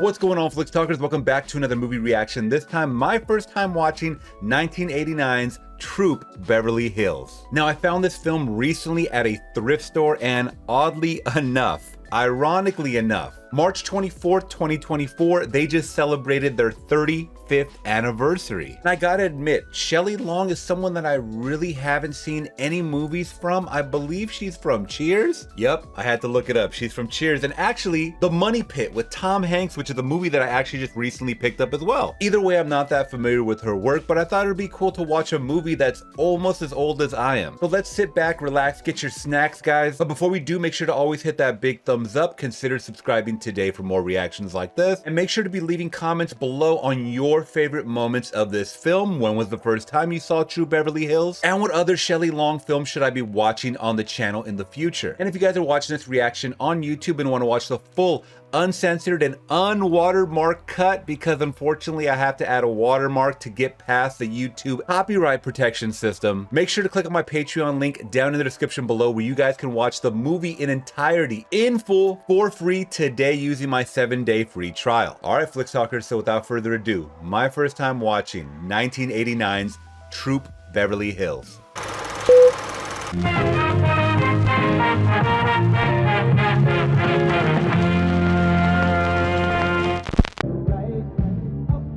What's going on, Flix Talkers? Welcome back to another movie reaction. This time, my first time watching 1989's Troop Beverly Hills. Now, I found this film recently at a thrift store, and oddly enough, ironically enough, March 24th, 2024, they just celebrated their 35th anniversary. And I gotta admit, Shelley Long is someone that I really haven't seen any movies from. I believe she's from Cheers. Yep, I had to look it up. She's from Cheers, and actually, The Money Pit with Tom Hanks, which is a movie that I actually just recently picked up as well. Either way, I'm not that familiar with her work, but I thought it'd be cool to watch a movie that's almost as old as I am. So let's sit back, relax, get your snacks, guys. But before we do, make sure to always hit that big thumbs up. Consider subscribing today for more reactions like this, and make sure to be leaving comments below on your favorite moments of this film. When was the first time you saw True Beverly Hills, and what other Shelley Long films should I be watching on the channel in the future? And if you guys are watching this reaction on YouTube and want to watch the full uncensored and unwatermarked cut, because unfortunately I have to add a watermark to get past the YouTube copyright protection system, make sure to click on my Patreon link down in the description below, where you guys can watch the movie in entirety, in full, for free today using my 7-day free trial. Alright, Flix Talkers, so without further ado, my first time watching 1989's Troop Beverly Hills.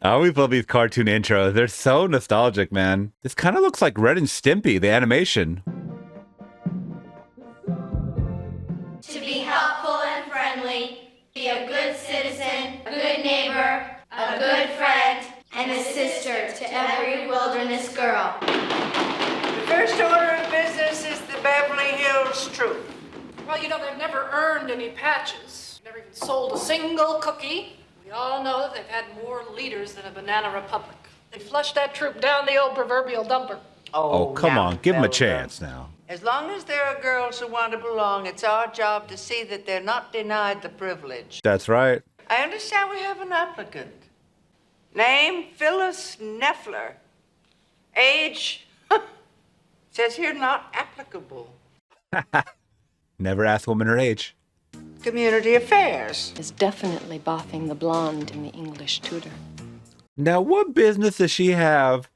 I always love these cartoon intros. They're so nostalgic, man. This kind of looks like Ren and Stimpy, the animation. To be helpful and friendly, be a good citizen, a good neighbor, a good friend, and a sister to every wilderness girl. The first order of business is the Beverly Hills Troop. Well, you know, they've never earned any patches. Never even sold a single cookie. We all know that they've had more leaders than a banana republic. They flushed that troop down the old proverbial dumper. Oh, come now, on, give them a Bella. chance now. As long as there are girls who want to belong, it's our job to see that they're not denied the privilege. That's right. I understand we have an applicant. Name, Phyllis Nefler. Age, says here not applicable. Never ask a woman her age. Community affairs. Is definitely boffing the blonde in the English tutor. Now, what business does she have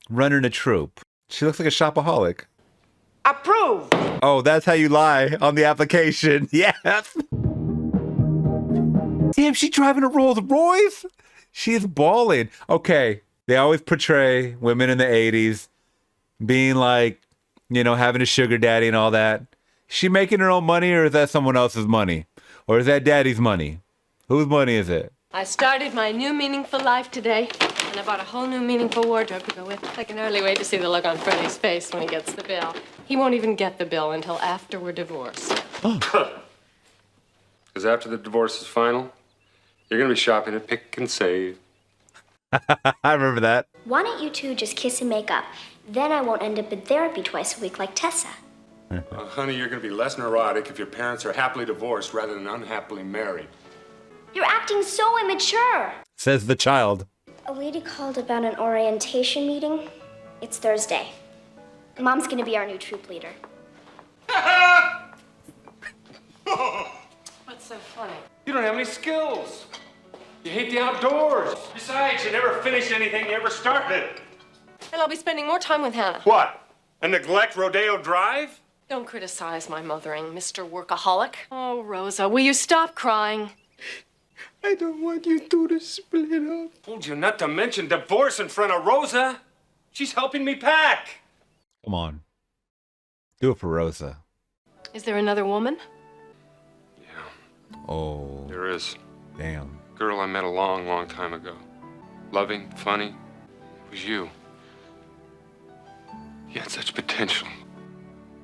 running a troop? She looks like a shopaholic. Approved. Oh, that's how you lie on the application. Yes. Damn, she driving a Rolls Royce? She's balling. Okay, they always portray women in the 80s being like, you know, having a sugar daddy and all that. Is she making her own money, or is that someone else's money? Or is that daddy's money? Whose money is it? I started my new meaningful life today, and I bought a whole new meaningful wardrobe to go with. I can hardly wait to see the look on Freddie's face when he gets the bill. He won't even get the bill until after we're divorced. Because after the divorce is final, you're going to be shopping at Pick and Save. I remember that. Why don't you two just kiss and make up? Then I won't end up in therapy twice a week like Tessa. Honey, you're going to be less neurotic if your parents are happily divorced rather than unhappily married. You're acting so immature. Says the child. A lady called about an orientation meeting. It's Thursday. Mom's gonna be our new troop leader. What's so funny? You don't have any skills. You hate the outdoors. Besides, you never finished anything you ever started. And I'll be spending more time with Hannah. What? And neglect Rodeo Drive? Don't criticize my mothering, Mr. Workaholic. Oh, Rosa, will you stop crying? I don't want you two to split up. Told you not to mention divorce in front of Rosa. She's helping me pack. Come on. Do it for Rosa. Is there another woman? Yeah, Oh, there is. damn. Girl I met a long, long time ago. Loving, funny. It was you. You had such potential.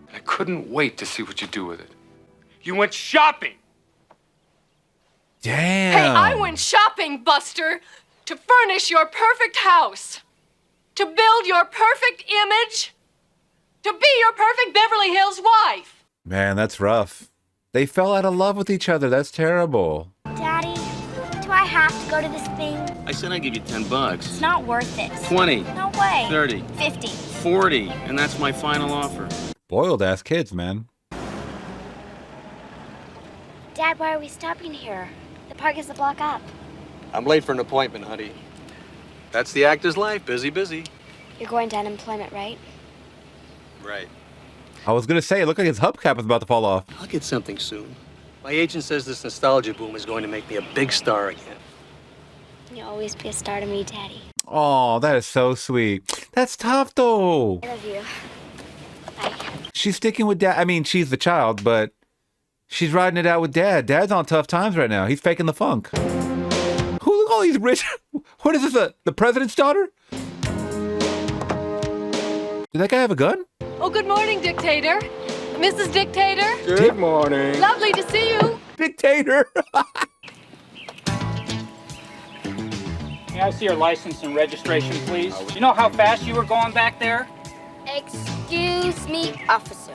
And I couldn't wait to see what you do with it. You went shopping! Damn. Hey, I went shopping, Buster, to furnish your perfect house, to build your perfect image, to be your perfect Beverly Hills wife. Man, that's rough. They fell out of love with each other. That's terrible. Daddy, do I have to go to this thing? I said I'd give you $10. It's not worth it. 20. No way. 30. 50. 40. And that's my final offer. Boiled ass kids, man. Dad, why are we stopping here? The park is a block up. I'm late for an appointment, honey. That's the actor's life. Busy, busy. You're going to unemployment, right? Right. I was gonna say, it looked like his hubcap was about to fall off. I'll get something soon. My agent says this nostalgia boom is going to make me a big star again. You'll always be a star to me, Daddy. Oh, that is so sweet. That's tough, though. I love you. Bye. She's sticking with dad. I mean, she's the child, but she's riding it out with dad. Dad's on tough times right now. He's faking the funk. Who look at all these rich? What is this? The president's daughter? Did that guy have a gun? Oh, good morning, Dictator. Mrs. Dictator. Good morning. Lovely to see you. Dictator. May I see your license and registration, please? Do you know how fast you were going back there? Excuse me, officer.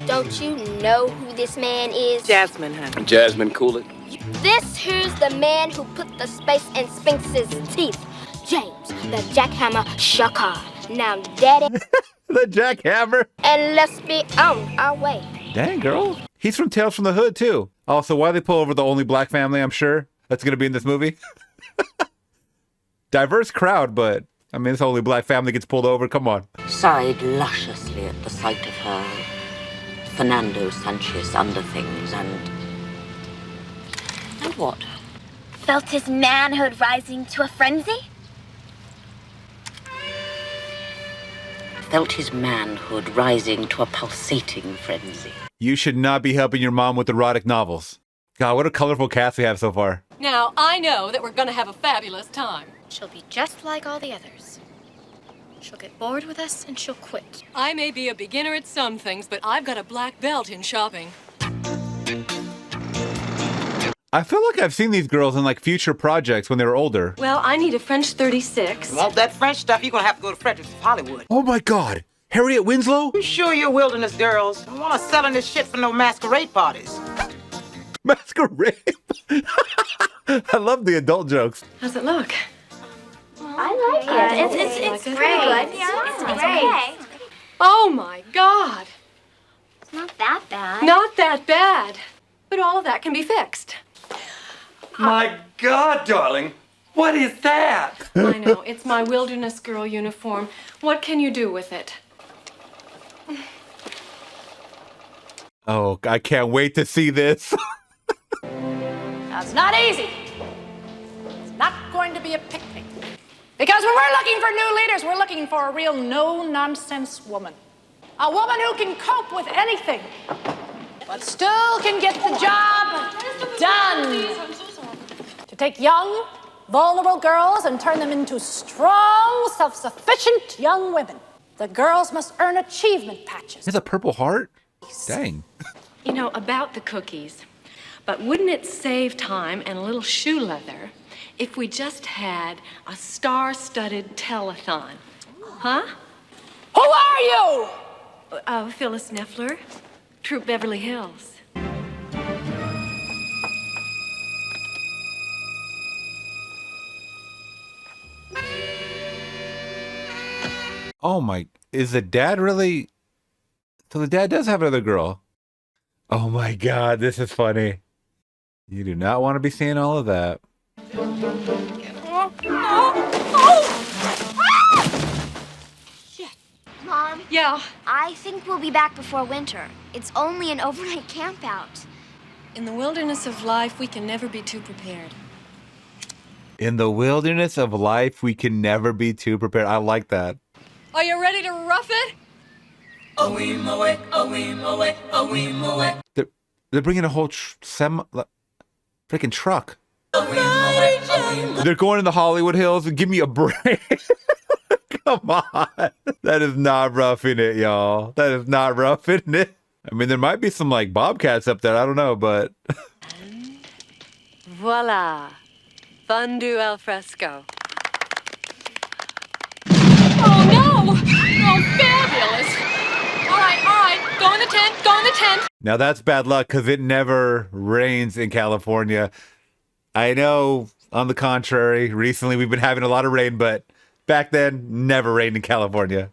Don't you know who this man is? Jasmine, honey. Jasmine, cool it. This here's the man who put the space in Sphinx's teeth. James, the jackhammer Shaka. Now, Daddy. The jackhammer. And let's be on our way. Dang, girl. He's from Tales from the Hood, too. Also, why they pull over the only black family, I'm sure, that's going to be in this movie? Diverse crowd, but, I mean, this only black family gets pulled over. Come on. Sighed lusciously at the sight of her Fernando Sanchez underthings and what? Felt his manhood rising to a frenzy? Felt his manhood rising to a pulsating frenzy. You should not be helping your mom with erotic novels. God, what a colorful cast we have so far. Now, I know that we're going to have a fabulous time. She'll be just like all the others. She'll get bored with us and she'll quit. I may be a beginner at some things, but I've got a black belt in shopping. I feel like I've seen these girls in like future projects when they were older. Well, I need a French 36. Want that French stuff, you're gonna have to go to Frederick's Hollywood. Oh my God, Harriet Winslow? You sure you're wilderness girls? I wanna selling this shit for no masquerade parties. Masquerade? I love the adult jokes. How's it look? I like it. It's Like it? great. It's great. Oh my God. It's not that bad. Not that bad. But all of that can be fixed. My God, darling, what is that? I know, it's my wilderness girl uniform. What can you do with it? Oh, I can't wait to see this. That's not easy. It's not going to be a picnic. Because when we're looking for new leaders, we're looking for a real no-nonsense woman. A woman who can cope with anything, but still can get the job done. To take young, vulnerable girls and turn them into strong, self-sufficient young women. The girls must earn achievement patches. There's a Purple Heart? Dang. You know, about the cookies. But wouldn't it save time and a little shoe leather if we just had a star-studded telethon? Huh? Who are you? Phyllis Nefler, Troop Beverly Hills. Oh my, is the dad really? So the dad does have another girl. Oh my God, this is funny. You do not want to be seeing all of that. Mom? Yeah? I think we'll be back before winter. It's only an overnight campout. In the wilderness of life, we can never be too prepared. In the wilderness of life, we can never be too prepared. I like that. Are you ready to rough it? They're bringing a whole freaking truck. They're going to the Hollywood Hills and give me a break. Come on. That is not roughing it, y'all. That is not roughing it. I mean, there might be some like bobcats up there. I don't know, but. Voila. Fondue al fresco. Oh, no! Oh, fabulous! All right, go in the tent, go in the tent. Now that's bad luck because it never rains in California. I know, on the contrary, recently we've been having a lot of rain, but back then, never rained in California.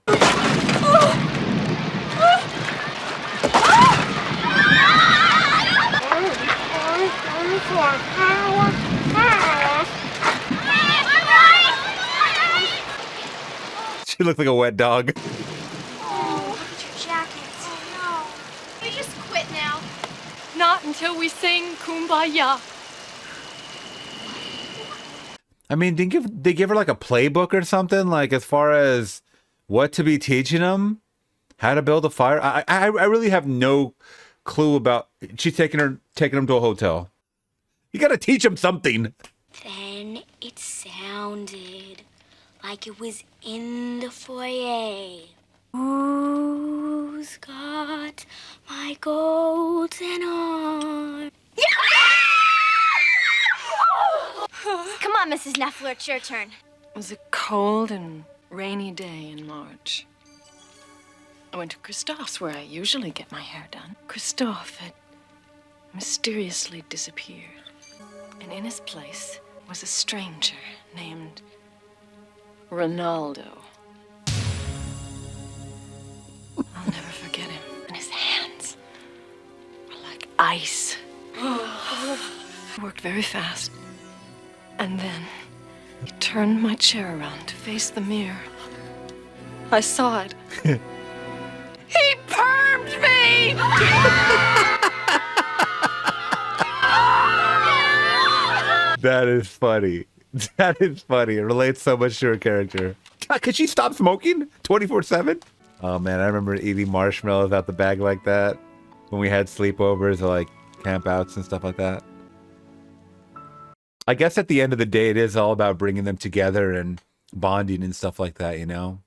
She looks like a wet dog. Oh, look at your jacket. Oh, no. You just quit now. Not until we sing Kumbaya. I mean, did they give her like a playbook or something? Like as far as what to be teaching them? How to build a fire? I really have no clue about. She's taking them to a hotel. You got to teach them something. Then it sounded like it was in the foyer. Who's got my golden arm? Come on, Mrs. Nefler, it's your turn. It was a cold and rainy day in March. I went to Christophe's, where I usually get my hair done. Christophe had mysteriously disappeared. And in his place was a stranger named Ronaldo. I'll never forget him. And his hands were like ice. He worked very fast. And then he turned my chair around to face the mirror. I saw it. He permed me! That is funny. That is funny. It relates so much to her character. God, could she stop smoking 24/7? Oh man, I remember eating marshmallows out the bag like that when we had sleepovers or like campouts and stuff like that. I guess at the end of the day, it is all about bringing them together and bonding and stuff like that, you know?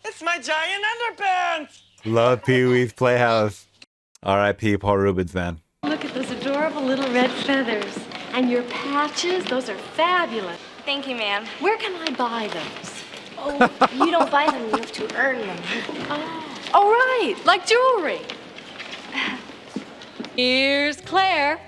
It's my giant underpants! Love Pee-wee's Playhouse. R.I.P. Paul Rubens, man. Look at those adorable little red feathers. And your patches, those are fabulous. Thank you, ma'am. Where can I buy those? Oh, you don't buy them, you have to earn them. Oh, right, like jewelry. Here's Claire,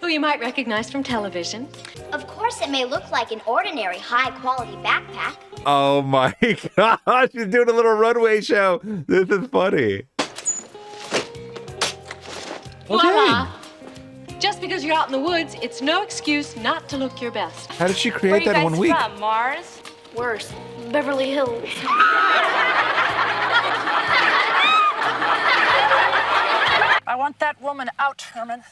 who you might recognize from television. Of course, it may look like an ordinary high-quality backpack. Oh my gosh, she's doing a little runway show. This is funny. Voila. Just because you're out in the woods, it's no excuse not to look your best. How did she create that in 1 week? From Mars? Worse, Beverly Hills. I want that woman out, Herman.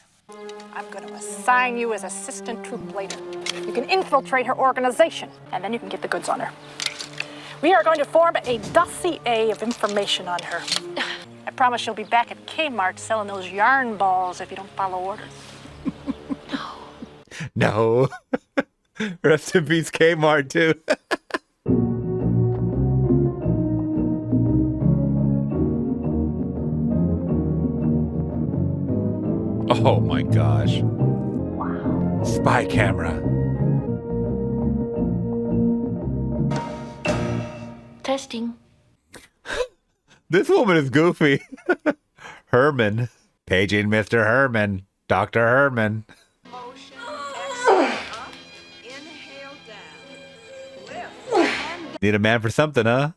I'm going to assign you as assistant troop leader. You can infiltrate her organization, and then you can get the goods on her. We are going to form a dossier of information on her. I promise you'll be back at Kmart selling those yarn balls if you don't follow orders. No. Rest in peace, Kmart, too. Oh my gosh. Wow. Spy camera. Testing. This woman is goofy. Herman. Paging Mr. Herman. Dr. Herman. Need a man for something, huh?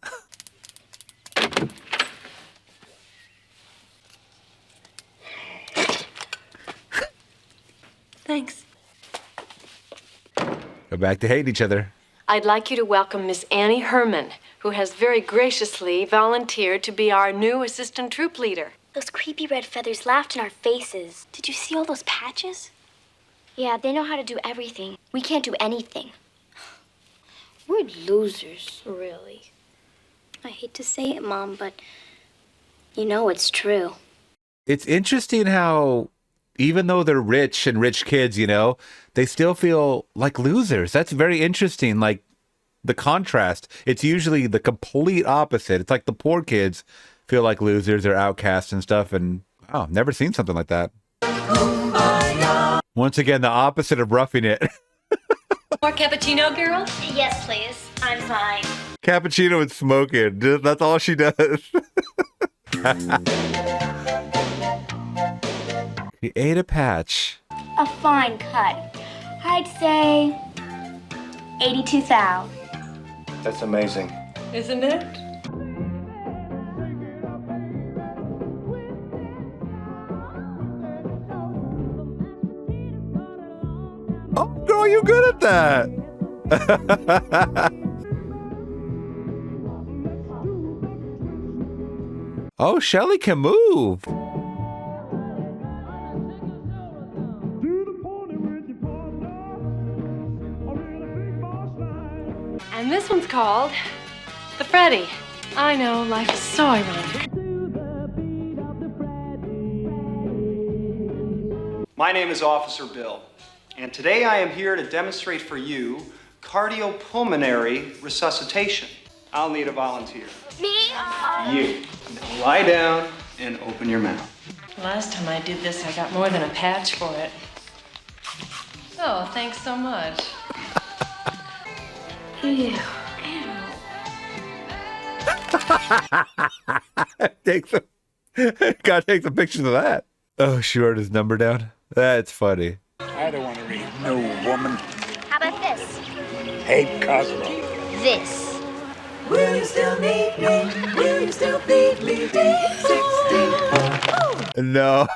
Thanks. Go back to hating each other. I'd like you to welcome Miss Annie Herman, who has very graciously volunteered to be our new assistant troop leader. Those creepy red feathers laughed in our faces. Did you see all those patches? Yeah, they know how to do everything. We can't do anything. We're losers, really. I hate to say it, Mom, but you know it's true. It's interesting how even though they're rich and rich kids, you know, they still feel like losers. That's very interesting. Like the contrast, it's usually the complete opposite. It's like the poor kids feel like losers or outcasts and stuff. And wow, never seen something like that. Once again, the opposite of roughing it. More cappuccino, girl? Yes, please. I'm fine. Cappuccino and smoking. That's all she does. He ate a patch. A fine cut. I'd say 82 thou. That's amazing. Isn't it? Oh, girl, you good at that. Oh, Shelley can move. And this one's called The Freddy. I know, life is so ironic. My name is Officer Bill, and today I am here to demonstrate for you cardiopulmonary resuscitation. I'll need a volunteer. Me? You. Now lie down and open your mouth. Last time I did this, I got more than a patch for it. Oh, thanks so much. Ew. Gotta take some pictures of that. Oh, she wrote his number down. That's funny. I don't want to read no woman. How about this? Hey, Cosmo. This. Will you still need me? Will you still need me? Deep 16. No.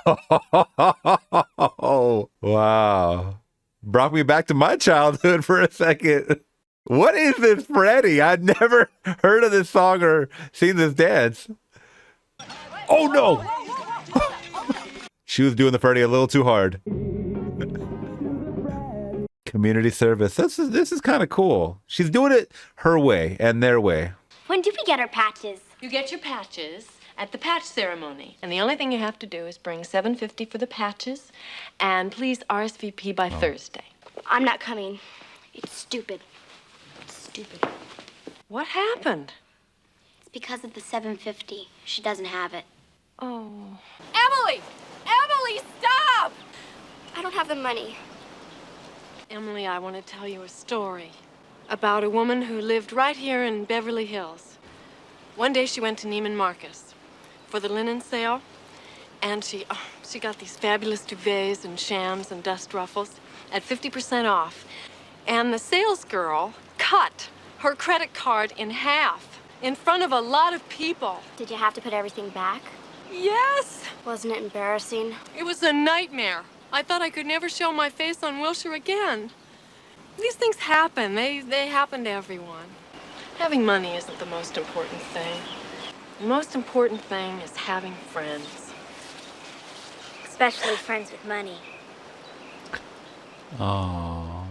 Wow. Brought me back to my childhood for a second. What is this, Freddie? I'd never heard of this song or seen this dance. Oh, no. She was doing the Freddie a little too hard. Community service. This is kind of cool. She's doing it her way and their way. When do we get our patches? You get your patches at the patch ceremony. And the only thing you have to do is bring $7.50 for the patches. And please RSVP by Thursday. I'm not coming. It's stupid. It's stupid. What happened? It's because of the $7.50. She doesn't have it. Oh. Emily! Emily, stop! I don't have the money. Emily, I want to tell you a story about a woman who lived right here in Beverly Hills. One day she went to Neiman Marcus for the linen sale, and she got these fabulous duvets and shams and dust ruffles at 50% off. And the sales girl cut her credit card in half in front of a lot of people. Did you have to put everything back? Yes! Wasn't it embarrassing? It was a nightmare. I thought I could never show my face on Wilshire again. These things happen. They happen to everyone. Having money isn't the most important thing. The most important thing is having friends. Especially friends with money. Oh.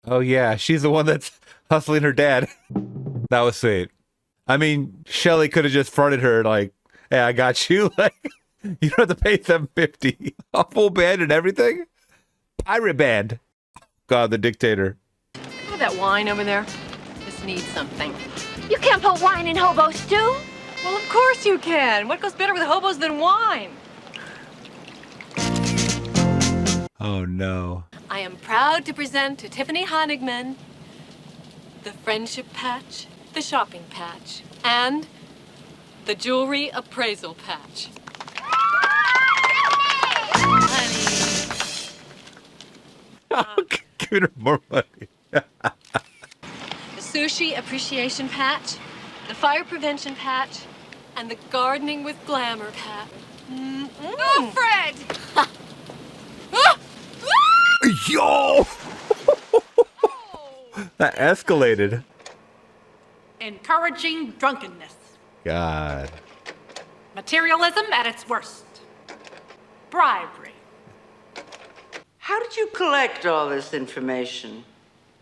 Oh, yeah. She's the one that's hustling her dad. That was sweet. I mean, Shelley could have just fronted her like, hey, I got you. Like, you don't have to pay $7.50. A full band and everything? Pirate band. God, the dictator. Oh, that wine over there. This needs something. You can't put wine in hobo stew. Well, of course you can. What goes better with hobos than wine? Oh, no. I am proud to present to Tiffany Honigman the friendship patch, the shopping patch, and the jewelry appraisal patch. Give her more money. The sushi appreciation patch, the fire prevention patch, and the gardening with glamour patch. Oh, Fred! Yo! That escalated. Encouraging drunkenness. God. Materialism at its worst. Bribery. How did you collect all this information?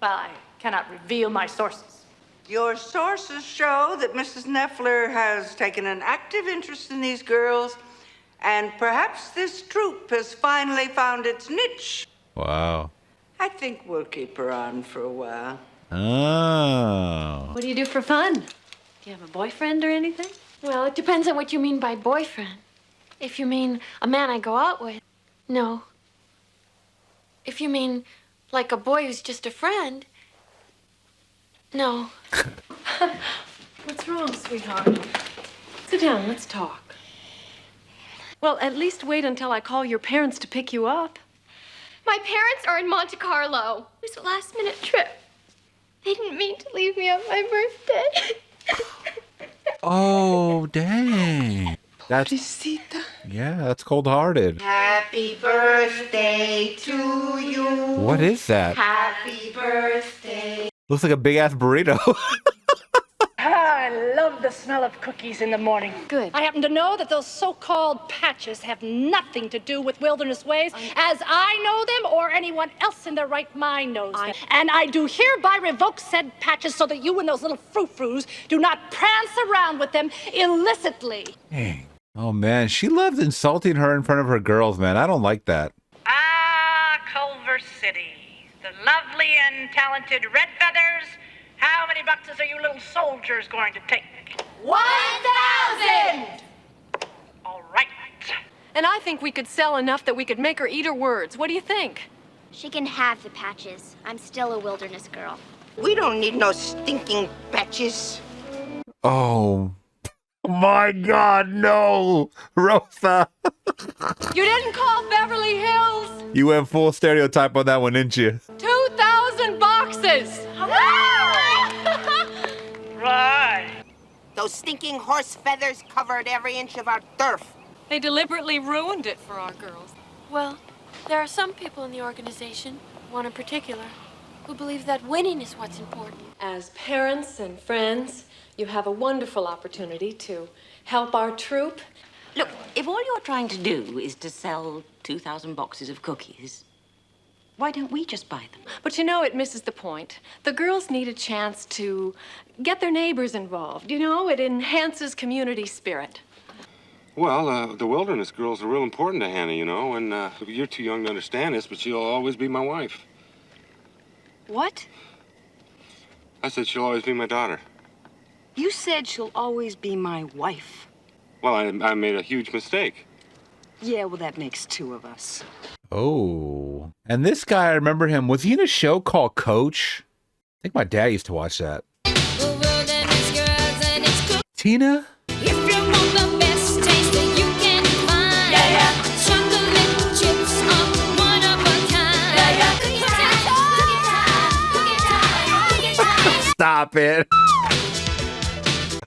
Well, I cannot reveal my sources. Your sources show that Mrs. Nefler has taken an active interest in these girls, and perhaps this troupe has finally found its niche. Wow. I think we'll keep her on for a while. Oh. What do you do for fun? Do you have a boyfriend or anything? Well, it depends on what you mean by boyfriend. If you mean a man I go out with, no. If you mean like a boy who's just a friend, no. What's wrong, sweetheart? Sit down, let's talk. Well, at least wait until I call your parents to pick you up. My parents are in Monte Carlo. It was a last-minute trip. They didn't mean to leave me on my birthday. Oh, dang. That's, yeah, that's cold-hearted. Happy birthday to you. What is that? Happy birthday. Looks like a big-ass burrito. I love the smell of cookies in the morning. Good. I happen to know that those so-called patches have nothing to do with wilderness ways as I know them or anyone else in their right mind knows them. And I do hereby revoke said patches so that you and those little frou-frous do not prance around with them illicitly. Dang. Oh man, she loves insulting her in front of her girls, man. I don't like that. Ah, Culver City. The lovely and talented Red Feathers. How many boxes are you little soldiers going to take? 1,000! All right. And I think we could sell enough that we could make her eat her words. What do you think? She can have the patches. I'm still a wilderness girl. We don't need no stinking patches. Oh my God, no, Rosa. You didn't call Beverly Hills? You went full stereotype on that one, didn't you? 2,000 boxes! Right. Those stinking horse feathers covered every inch of our turf. They deliberately ruined it for our girls. Well, there are some people in the organization, one in particular, who believe that winning is what's important. As parents and friends, you have a wonderful opportunity to help our troop. Look, if all you're trying to do is to sell 2,000 boxes of cookies, why don't we just buy them? But you know, it misses the point. The girls need a chance to get their neighbors involved. You know, it enhances community spirit. Well, the wilderness girls are real important to Hannah, you know, and you're too young to understand this, but she'll always be my wife. What? I said she'll always be my daughter. You said she'll always be my wife. Well, I made a huge mistake. Yeah, well, that makes two of us. Oh, and this guy, I remember him. Was he in a show called Coach? I think my dad used to watch that. Tina? If you want the best taste that you can find, chocolate chips are one of a kind. Stop it.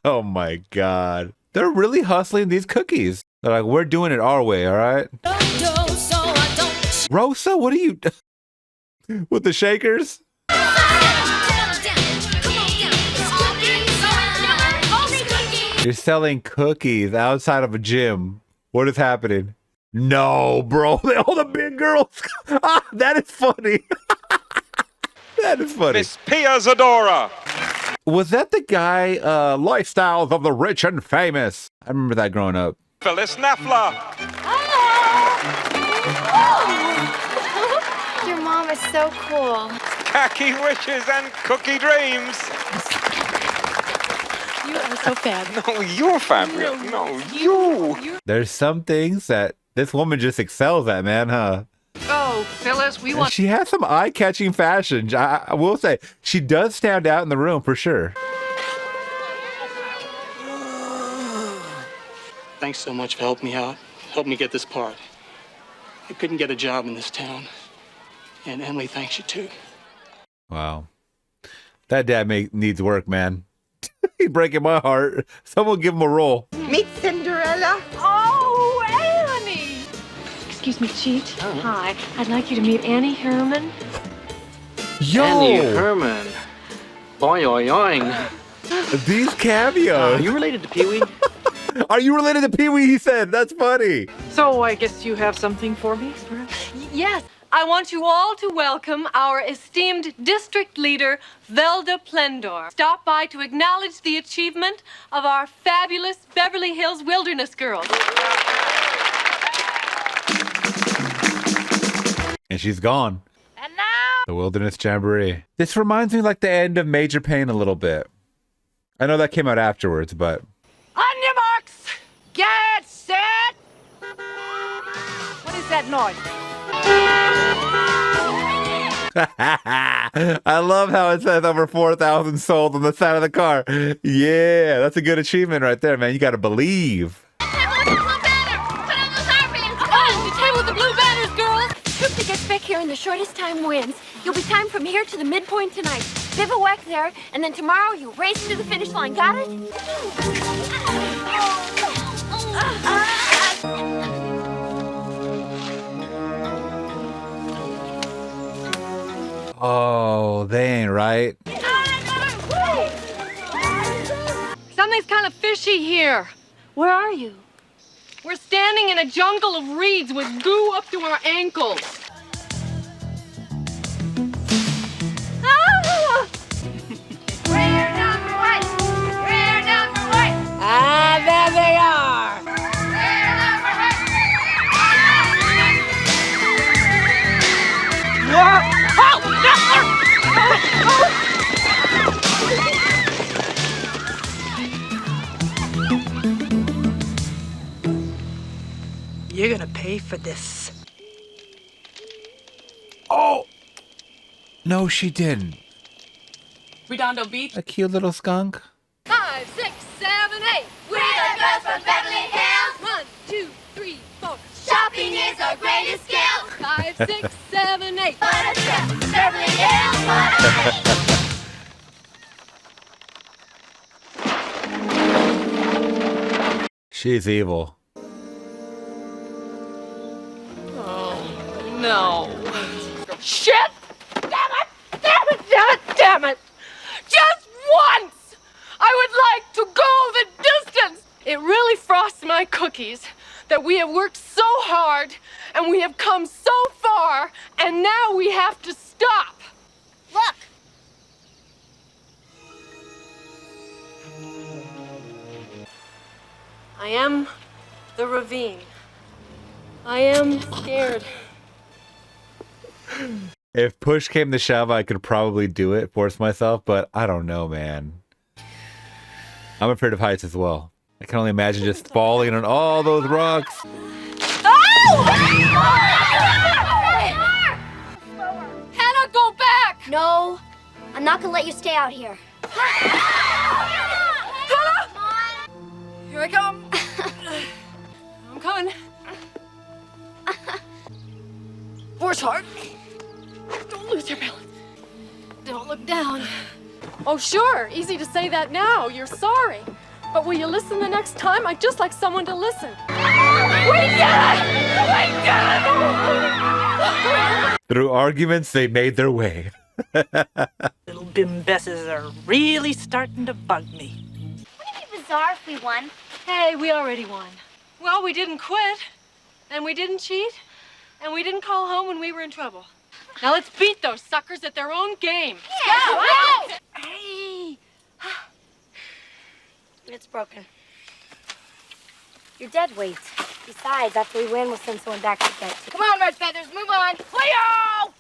Oh my God. They're really hustling these cookies. They're like, we're doing it our way, all right? Rosa, what are you... with the shakers? You're selling cookies outside of a gym. What is happening? No, bro. All the big girls. Ah, that is funny. That is funny. Miss Pia Zadora. Was that the guy, Lifestyles of the Rich and Famous? I remember that growing up. Phyllis Nefler. Your mom is so cool. Khaki wishes and cookie dreams. You are so fab. No, you're fabulous. No, you. There's some things that this woman just excels at, man, huh? Oh, Phyllis, we And want... she has some eye-catching fashion. I will say, she does stand out in the room for sure. Thanks so much for helping me out. Helped me get this part. I couldn't get a job in this town. And Emily thanks you too. Wow. That dad needs work, man. He's breaking my heart. Someone give him a role. Meet Cinderella. Oh, Annie! Excuse me, Cheat. Oh. Hi. I'd like you to meet Annie Herman. Yo! Annie Herman. Boing, boing. These cameos. Are you related to Pee-wee? Are you related to Pee-wee, he said? That's funny. So I guess you have something for me, perhaps? Yes. I want you all to welcome our esteemed district leader, Velda Plendor. Stop by to acknowledge the achievement of our fabulous Beverly Hills Wilderness girls. And she's gone. And now... The Wilderness Jamboree. This reminds me like the end of Major Payne a little bit. I know that came out afterwards, but... On your marks, get set. What is that noise? I love how it says over 4,000 sold on the side of the car. Yeah, that's a good achievement right there, man. You got to believe. The table with the blue banners, girls. Troop that gets back here in the shortest time wins. You'll be timed from here to the midpoint tonight. Bivouac there, and then tomorrow you race to the finish line. Got it? Oh, they ain't right. So Something's kind of fishy here. Where are you? We're standing in a jungle of reeds with goo up to our ankles. Ah! We're number one. We're number one. Ah, there they are. We're number one. Oh, Nefler! You're gonna pay for this. Oh! No, she didn't. Redondo Beach. A cute little skunk. 5, 6, 7, 8. We're the girls from Beverly Hills. 1, 2, 3, 4. Shopping is our greatest skill. 5, 6, 7, 8. What a trip. Beverly Hills, what a treat. She's evil. No. Shit! Damn it! Damn it! Damn it! Damn it! Just once! I would like to go the distance! It really frosts my cookies that we have worked so hard and we have come so far and now we have to stop. Look. I am the ravine. I am scared. If push came to shove, I could probably do it, force myself, but I don't know, man. I'm afraid of heights as well. I can only imagine just falling on all those rocks. Oh! Hannah, go back! No, I'm not gonna let you stay out here. Hannah! Here I come. I'm coming. Horse hard. Don't lose your balance. Don't look down. Oh, sure. Easy to say that now. You're sorry. But will you listen the next time? I'd just like someone to listen. We did it! We did it! Through arguments, they made their way. Little bimbesses are really starting to bug me. Wouldn't it be bizarre if we won? Hey, we already won. Well, we didn't quit. And we didn't cheat. And we didn't call home when we were in trouble. Now let's beat those suckers at their own game. Yeah, right. Hey! It's broken. You're dead weight. Besides, after we win, we'll send someone back to get you. Come on, Red Feathers, move on. Leo!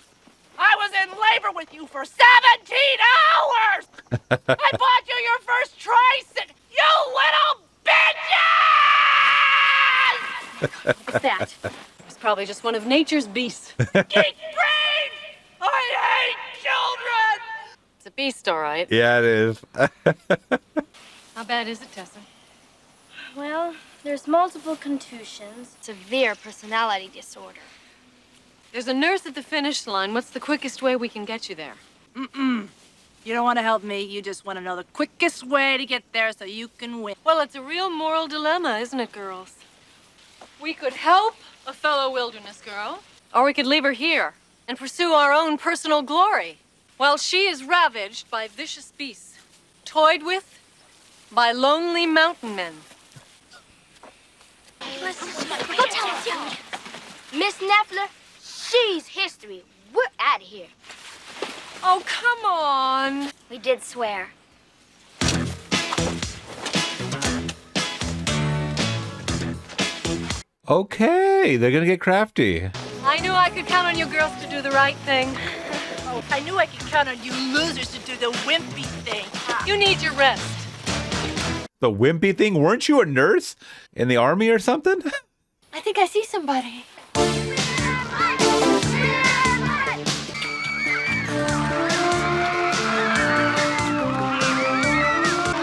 I was in labor with you for 17 hours! I bought you your first tricycle, you little bitches! What's that? It's probably just one of nature's beasts. Eat brains! I hate children! It's a beast, all right. Yeah, it is. How bad is it, Tessa? Well, there's multiple contusions, severe personality disorder. There's a nurse at the finish line. What's the quickest way we can get you there? Mm-mm. You don't want to help me. You just want to know the quickest way to get there so you can win. Well, it's a real moral dilemma, isn't it, girls? We could help a fellow wilderness girl, or we could leave her here and pursue our own personal glory, while she is ravaged by vicious beasts, toyed with by lonely mountain men. Go tell us, young. Miss Nefler, she's history. We're out of here. Oh, come on. We did swear. Okay, they're gonna get crafty. I knew I could count on you girls to do the right thing. Oh, I knew I could count on you losers to do the wimpy thing. You need your rest. The wimpy thing? Weren't you a nurse in the army or something? I think I see somebody.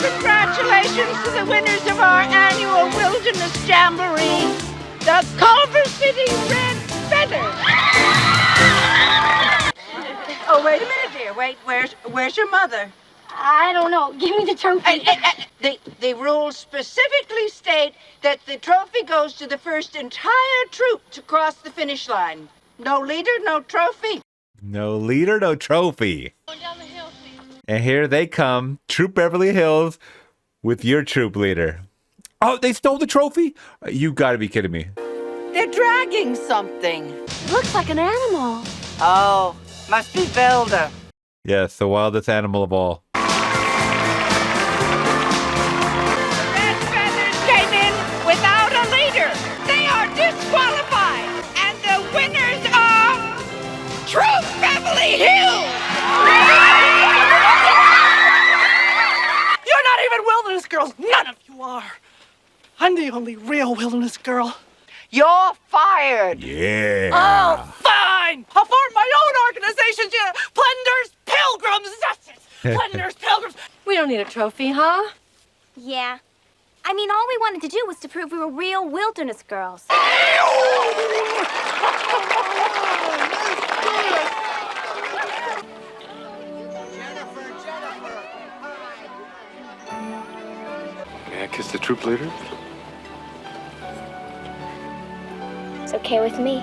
Congratulations to the winners of our annual Wilderness Jamboree, the Culver City Red Feathers. Oh, wait a minute, dear. Wait, where's your mother? I don't know. Give me the trophy. The rules specifically state that the trophy goes to the first entire troop to cross the finish line. No leader, no trophy. No leader, no trophy. And here they come, Troop Beverly Hills, with your troop leader. Oh, they stole the trophy? You gotta be kidding me. They're dragging something. Looks like an animal. Oh, must be Velda. Yes, the wildest animal of all. Red Feathers came in without a leader. They are disqualified. And the winners are Troop Beverly Hills. You're not even wilderness girls. None of you are. I'm the only real wilderness girl. You're fired. Yeah. Oh, fine. I'll form my own organization. Plender's Pilgrims. That's it. Plender's Pilgrims. We don't need a trophy, huh? Yeah. I mean, all we wanted to do was to prove we were real wilderness girls. May I kiss the troop leader? It's okay with me.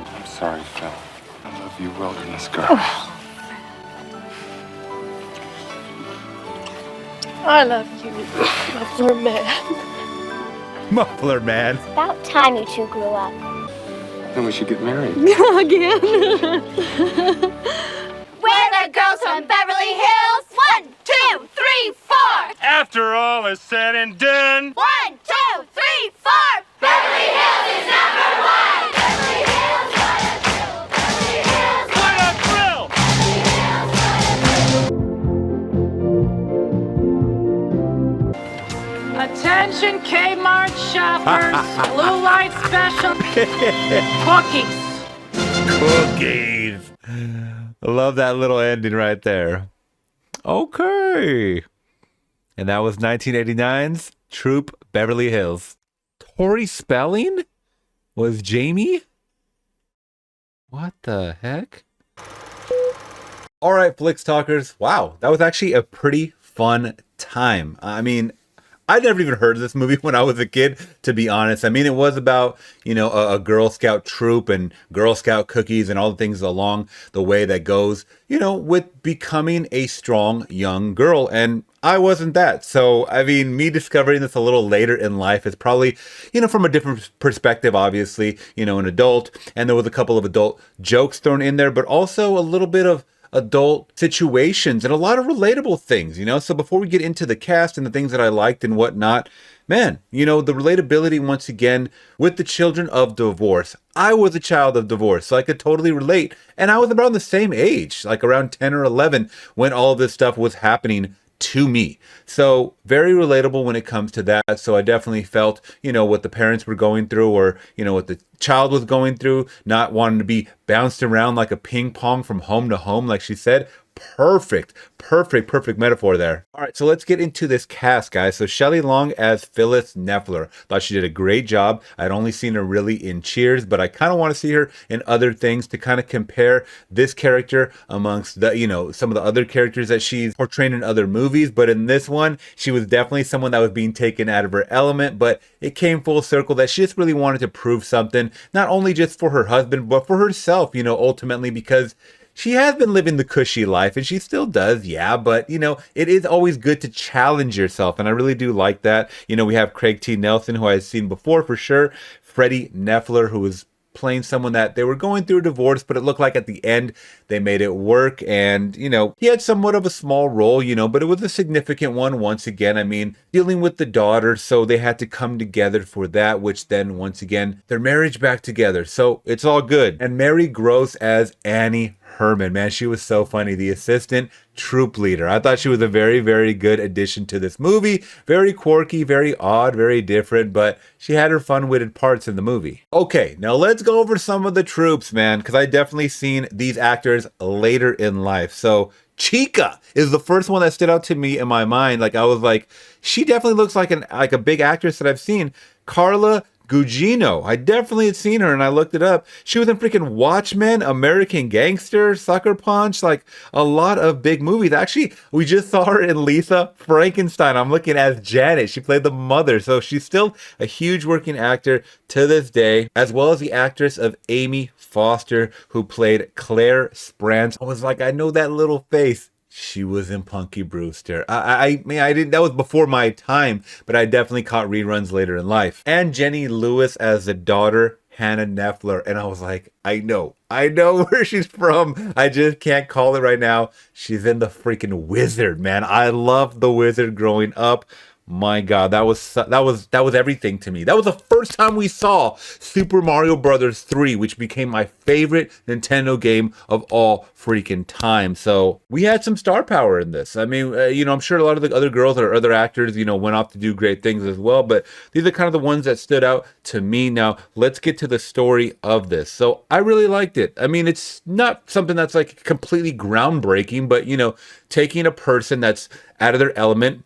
I'm sorry, Phil. I love you, wilderness girl. I love you, muffler man. Muffler man. About time you two grew up. Then we should get married. Again. We're the girls from Beverly Hills. 1, 2, 3, 4. After all is said and done. 1, 2, 3, 4. Beverly Hills is number 1. Beverly Hills, what a thrill. Beverly Hills, What a thrill. Attention Kmart shoppers. Blue light special. Cookies. Cookies. I love that little ending right there. Okay. And that was 1989's Troop Beverly Hills. Tori Spelling was Jamie? What the heck? All right, Flicks Talkers. Wow, that was actually a pretty fun time. I mean, I'd never even heard of this movie when I was a kid, to be honest. I mean, it was about, you know, a Girl Scout troop and Girl Scout cookies and all the things along the way that goes, you know, with becoming a strong young girl. And I wasn't that. So, I mean, me discovering this a little later in life is probably, you know, from a different perspective, obviously, you know, an adult. And there was a couple of adult jokes thrown in there, but also a little bit of adult situations and a lot of relatable things, you know. So before we get into the cast and the things that I liked and whatnot, man, you know, the relatability once again with the children of divorce. I was a child of divorce, so I could totally relate. And I was around the same age, like around 10 or 11 when all of this stuff was happening to me. So very relatable when it comes to that. So I definitely felt, you know, what the parents were going through, or, you know, what the child was going through, not wanting to be bounced around like a ping pong from home to home, like she said. Perfect metaphor there. All right, so let's get into this cast, guys. So Shelley Long as Phyllis Nefler. Thought she did a great job. I'd only seen her really in Cheers, but I kind of want to see her in other things to kind of compare this character amongst the, you know, some of the other characters that she's portrayed in other movies. But in this one, she was definitely someone that was being taken out of her element, but it came full circle that she just really wanted to prove something, not only just for her husband, but for herself, you know, ultimately, because she has been living the cushy life, and she still does, yeah, but, you know, it is always good to challenge yourself, and I really do like that. You know, we have Craig T. Nelson, who I've seen before for sure, Freddie Nefler, who was playing someone that they were going through a divorce, but it looked like at the end they made it work. And, you know, he had somewhat of a small role, you know, but it was a significant one once again. I mean, dealing with the daughter, so they had to come together for that, which then once again, their marriage back together. So it's all good. And Mary Gross as Annie Herman, man, she was so funny. The assistant troop leader. I thought she was a very, very good addition to this movie. Very quirky, very odd, very different, but she had her fun-witted parts in the movie. Okay, now let's go over some of the troops, man, because I definitely seen these actors later in life. So Chica is the first one that stood out to me in my mind. Like, I was like, she definitely looks like a big actress that I've seen. Carla Gugino. I definitely had seen her and I looked it up. She was in freaking Watchmen, American Gangster, Sucker Punch, like a lot of big movies. Actually, we just saw her in Lisa Frankenstein. I'm looking as Janet. She played the mother. So she's still a huge working actor to this day, as well as the actress of Amy Foster, who played Claire Sprance. I was like, I know that little face. She was in Punky Brewster. I mean, I didn't, that was before my time, but I definitely caught reruns later in life. And Jenny Lewis as the daughter, Hannah Nefler. And I was like, I know where she's from. I just can't call it right now. She's in The freaking Wizard, man. I loved The Wizard growing up. My God, that was everything to me. That was the first time we saw Super Mario Brothers 3, which became my favorite Nintendo game of all freaking time. So we had some star power in this. I mean, I'm sure a lot of the other girls or other actors, went off to do great things as well, but these are kind of the ones that stood out to me. Now, let's get to the story of this. So I really liked it. I mean, it's not something that's like completely groundbreaking, but, taking a person that's out of their element,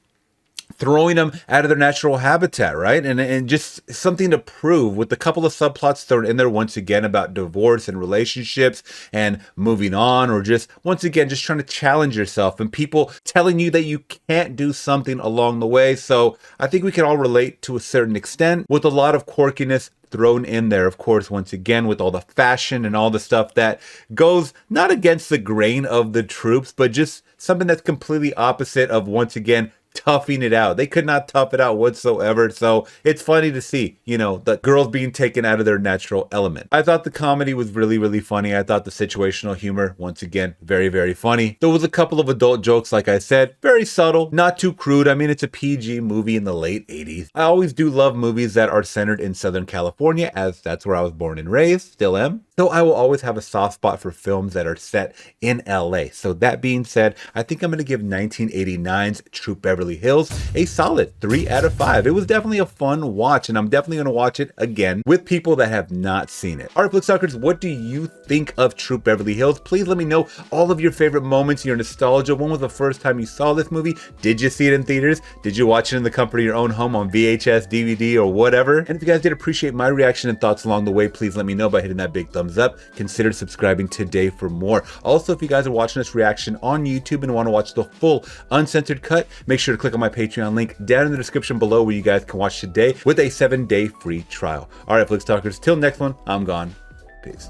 throwing them out of their natural habitat, right? And just something to prove, with a couple of subplots thrown in there once again about divorce and relationships and moving on, or just once again just trying to challenge yourself and people telling you that you can't do something along the way. So I think we can all relate to a certain extent, with a lot of quirkiness thrown in there, of course, once again, with all the fashion and all the stuff that goes not against the grain of the troops, but just something that's completely opposite of, once again, toughing it out. They could not tough it out whatsoever. So it's funny to see, the girls being taken out of their natural element. I thought the comedy was really, really funny. I thought the situational humor, once again, very, very funny. There was a couple of adult jokes, like I said, very subtle, not too crude. I mean, it's a PG movie in the late 80s. I always do love movies that are centered in Southern California, as that's where I was born and raised, still am. So I will always have a soft spot for films that are set in LA. So that being said, I think I'm going to give 1989's Troop Beverly Hills a solid 3 out of 5. It was definitely a fun watch, and I'm definitely going to watch it again with people that have not seen it. All right, Flicksuckers, what do you think of Troop Beverly Hills? Please let me know all of your favorite moments, your nostalgia. When was the first time you saw this movie? Did you see it in theaters? Did you watch it in the comfort of your own home on VHS, DVD, or whatever? And if you guys did appreciate my reaction and thoughts along the way, please let me know by hitting that big thumbs up. Consider subscribing today for more. Also, if you guys are watching this reaction on YouTube and want to watch the full uncensored cut, make sure to click on my Patreon link down in the description below, where you guys can watch today with a 7-day free trial. All right, Flick Talkers, till next one, I'm gone. Peace.